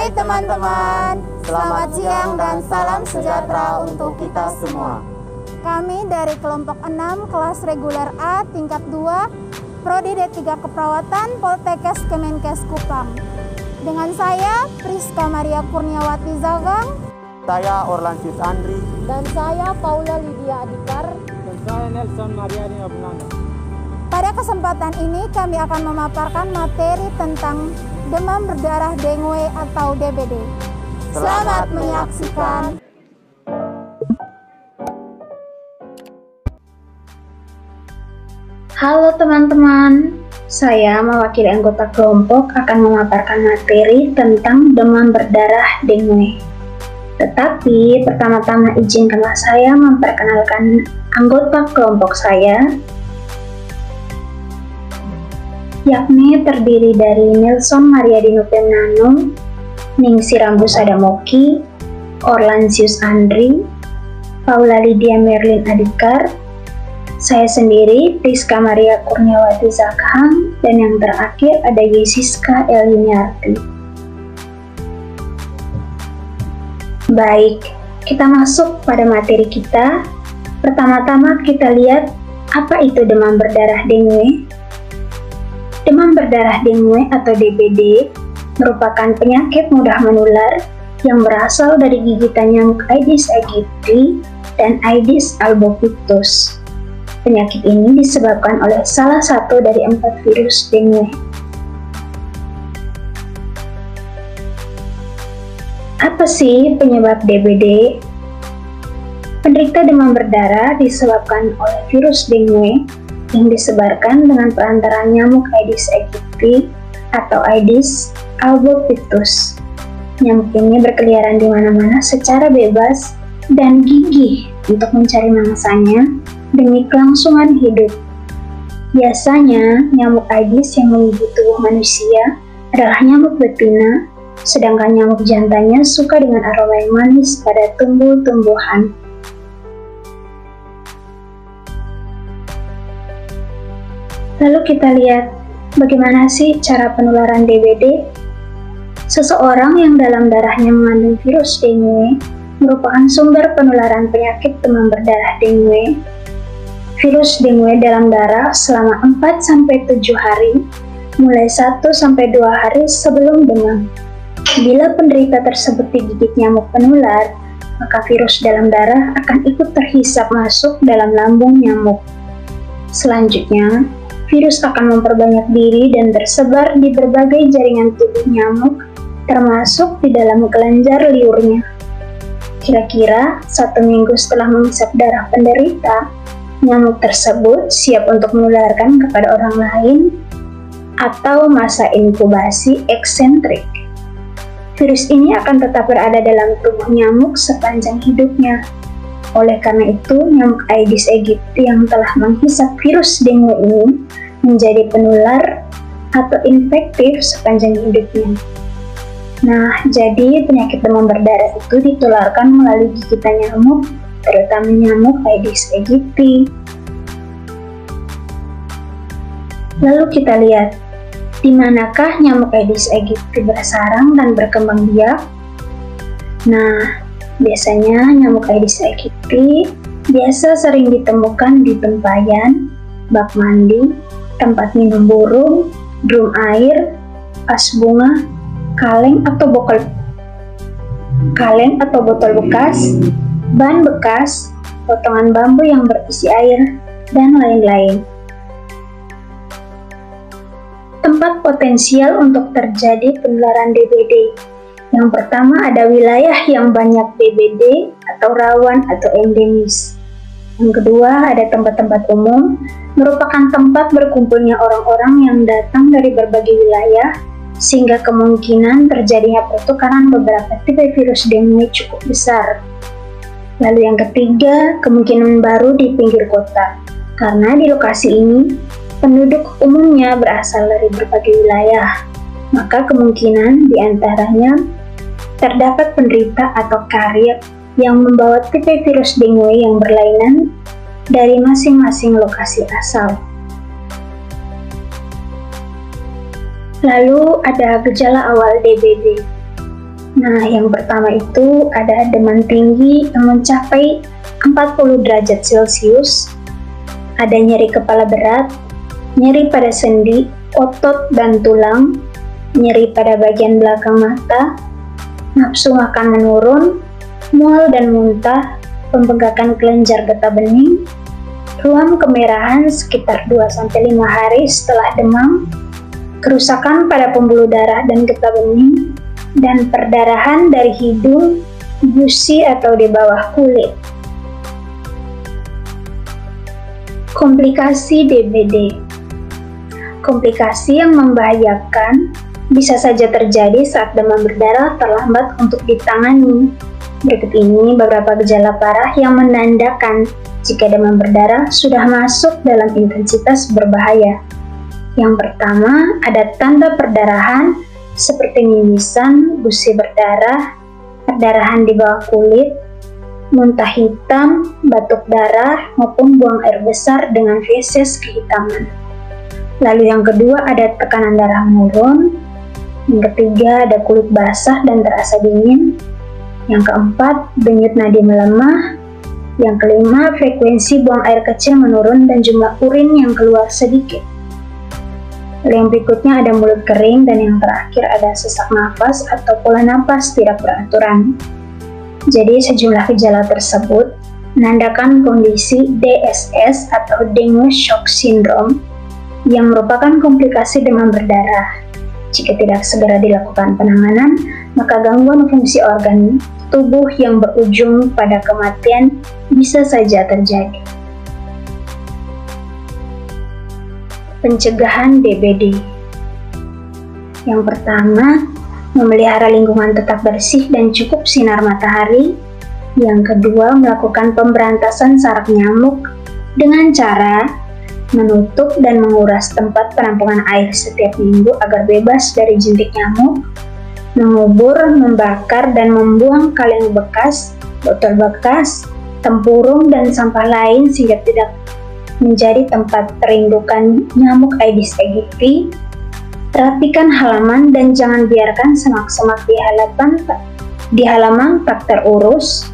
Hai teman-teman, selamat siang dan salam sejahtera untuk kita semua. Kami dari kelompok 6 kelas reguler A tingkat 2 Prodi D3 Keperawatan Poltekkes Kemenkes Kupang. Dengan saya Priska Maria Kurniawati Zagang, Saya Orlansius Andri, dan saya Paula Lydia Adhikar, dan saya Nelson Mariani Abnana. pada kesempatan ini kami akan memaparkan materi tentang demam berdarah dengue atau DBD. Selamat menyaksikan. Halo teman-teman, saya mewakili anggota kelompok akan memaparkan materi tentang demam berdarah dengue. Tetapi pertama-tama izinkanlah saya memperkenalkan anggota kelompok saya, yakni terdiri dari Nelson Mariadi Nupemnano, Ningsi Rambu Sadamoki, Orlansius Andri, Paula Lydia Merlin Adhikar, saya sendiri Priska Maria Kurniawati Zaghang, dan yang terakhir ada Yesiska Elinyarti. Baik, kita masuk pada materi kita. Pertama-tama kita lihat apa itu demam berdarah dengue. Demam berdarah dengue atau DBD merupakan penyakit mudah menular yang berasal dari gigitan nyamuk Aedes aegypti dan Aedes albopictus. Penyakit ini disebabkan oleh salah satu dari 4 virus dengue. Apa sih penyebab DBD? Penderita demam berdarah disebabkan oleh virus dengue yang disebarkan dengan perantaraan nyamuk Aedes aegypti atau Aedes albopictus. Nyamuk ini berkeliaran di mana-mana secara bebas dan gigih untuk mencari mangsanya demi kelangsungan hidup. Biasanya, nyamuk Aedes yang menggigit tubuh manusia adalah nyamuk betina, sedangkan nyamuk jantannya suka dengan aroma yang manis pada tumbuh-tumbuhan. Lalu kita lihat bagaimana sih cara penularan DBD. Seseorang yang dalam darahnya mengandung virus dengue merupakan sumber penularan penyakit demam berdarah dengue. Virus dengue dalam darah selama 4-7 hari, mulai 1-2 hari sebelum demam. Bila penderita tersebut digigit nyamuk penular, maka virus dalam darah akan ikut terhisap masuk dalam lambung nyamuk. Selanjutnya, virus akan memperbanyak diri dan tersebar di berbagai jaringan tubuh nyamuk, termasuk di dalam kelenjar liurnya. Kira-kira 1 minggu setelah menghisap darah penderita, nyamuk tersebut siap untuk menularkan kepada orang lain atau masa inkubasi eksentrik. Virus ini akan tetap berada dalam tubuh nyamuk sepanjang hidupnya. Oleh karena itu, nyamuk Aedes aegypti yang telah menghisap virus dengue ini menjadi penular atau infektif sepanjang hidupnya. Nah, jadi penyakit demam berdarah itu ditularkan melalui gigitan nyamuk, terutama nyamuk Aedes aegypti. Lalu kita lihat, di manakah nyamuk Aedes aegypti bersarang dan berkembang biak? Nah, biasanya nyamuk Aedes aegypti biasa sering ditemukan di tempayan, bak mandi, tempat minum burung, drum air, vas bunga, kaleng atau botol bekas, ban bekas, potongan bambu yang berisi air, dan lain-lain. Tempat potensial untuk terjadi penularan DBD. Yang pertama ada wilayah yang banyak DBD atau rawan atau endemis. Yang kedua ada tempat-tempat umum, merupakan tempat berkumpulnya orang-orang yang datang dari berbagai wilayah, sehingga kemungkinan terjadinya pertukaran beberapa tipe virus dengue cukup besar. Lalu yang ketiga, kemungkinan baru di pinggir kota, karena di lokasi ini penduduk umumnya berasal dari berbagai wilayah, maka kemungkinan diantaranya terdapat penderita atau karier yang membawa tipe virus dengue yang berlainan dari masing-masing lokasi asal. Lalu ada gejala awal DBD. Nah, yang pertama itu ada demam tinggi yang mencapai 40 derajat Celcius, ada nyeri kepala berat, nyeri pada sendi, otot dan tulang, nyeri pada bagian belakang mata, nafsu makan menurun, mual dan muntah, pembengkakan kelenjar getah bening, ruam kemerahan sekitar 2-5 hari setelah demam, kerusakan pada pembuluh darah dan getah bening, dan perdarahan dari hidung, gusi atau di bawah kulit. Komplikasi DBD. Komplikasi yang membahayakan bisa saja terjadi saat demam berdarah terlambat untuk ditangani. Berikut ini beberapa gejala parah yang menandakan jika demam berdarah sudah masuk dalam intensitas berbahaya. Yang pertama, ada tanda perdarahan seperti mimisan, gusi berdarah, perdarahan di bawah kulit, muntah hitam, batuk darah, maupun buang air besar dengan feses kehitaman. Lalu yang kedua, ada tekanan darah menurun. Yang ketiga, ada kulit basah dan terasa dingin. Yang keempat, denyut nadi melemah. Yang kelima, frekuensi buang air kecil menurun dan jumlah urin yang keluar sedikit. Lalu yang berikutnya ada mulut kering, dan yang terakhir ada sesak nafas atau pola nafas tidak beraturan. Jadi sejumlah gejala tersebut menandakan kondisi DSS atau Dengue Shock Syndrome yang merupakan komplikasi demam berdarah. Jika tidak segera dilakukan penanganan, maka gangguan fungsi organ tubuh yang berujung pada kematian bisa saja terjadi. Pencegahan DBD. Yang pertama, memelihara lingkungan tetap bersih dan cukup sinar matahari. Yang kedua, melakukan pemberantasan sarang nyamuk dengan cara menutup dan menguras tempat penampungan air setiap minggu agar bebas dari jentik nyamuk, mengubur, membakar, dan membuang kaleng bekas, botol bekas, tempurung, dan sampah lain sehingga tidak menjadi tempat perindukan nyamuk Aedes aegypti. Rapikan halaman dan jangan biarkan semak-semak di halaman tak terurus.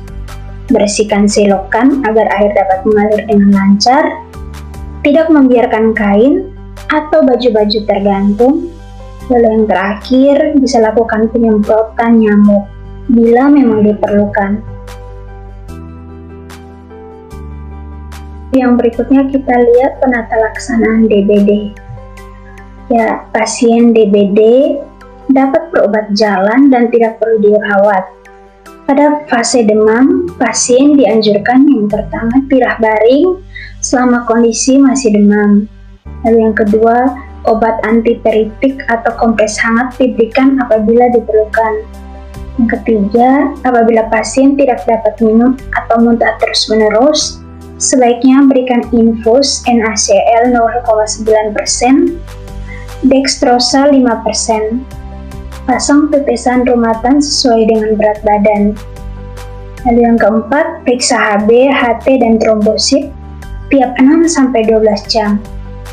Bersihkan selokan agar air dapat mengalir dengan lancar. Tidak membiarkan kain atau baju-baju tergantung. Lalu yang terakhir, bisa lakukan penyemprotan nyamuk bila memang diperlukan. Yang berikutnya kita lihat penata laksanaan DBD. Ya, pasien DBD dapat berobat jalan dan tidak perlu dirawat. Pada fase demam, pasien dianjurkan yang pertama tirah baring selama kondisi masih demam. Lalu yang kedua, obat antiperitik atau kompres hangat diberikan apabila diperlukan. Yang ketiga, apabila pasien tidak dapat minum atau muntah terus-menerus, sebaiknya berikan infus NaCl 0,9%, dextrosa 5%. Pasang tetesan rumatan sesuai dengan berat badan. Lalu yang keempat, periksa HB, HT, dan trombosit tiap 6-12 jam.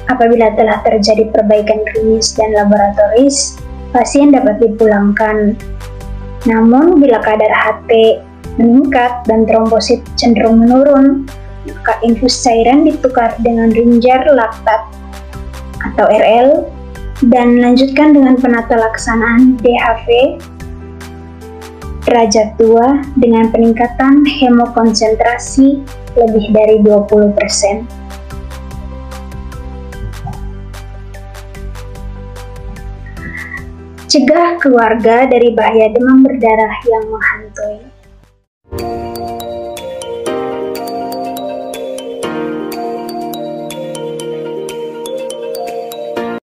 Apabila telah terjadi perbaikan klinis dan laboratoris, pasien dapat dipulangkan. Namun, bila kadar HT meningkat dan trombosit cenderung menurun, maka infus cairan ditukar dengan rinjar laktat atau RL dan lanjutkan dengan penata laksanaan DHV derajat 2 dengan peningkatan hemokonsentrasi lebih dari 20%. Cegah keluarga dari bahaya demam berdarah yang menghantam.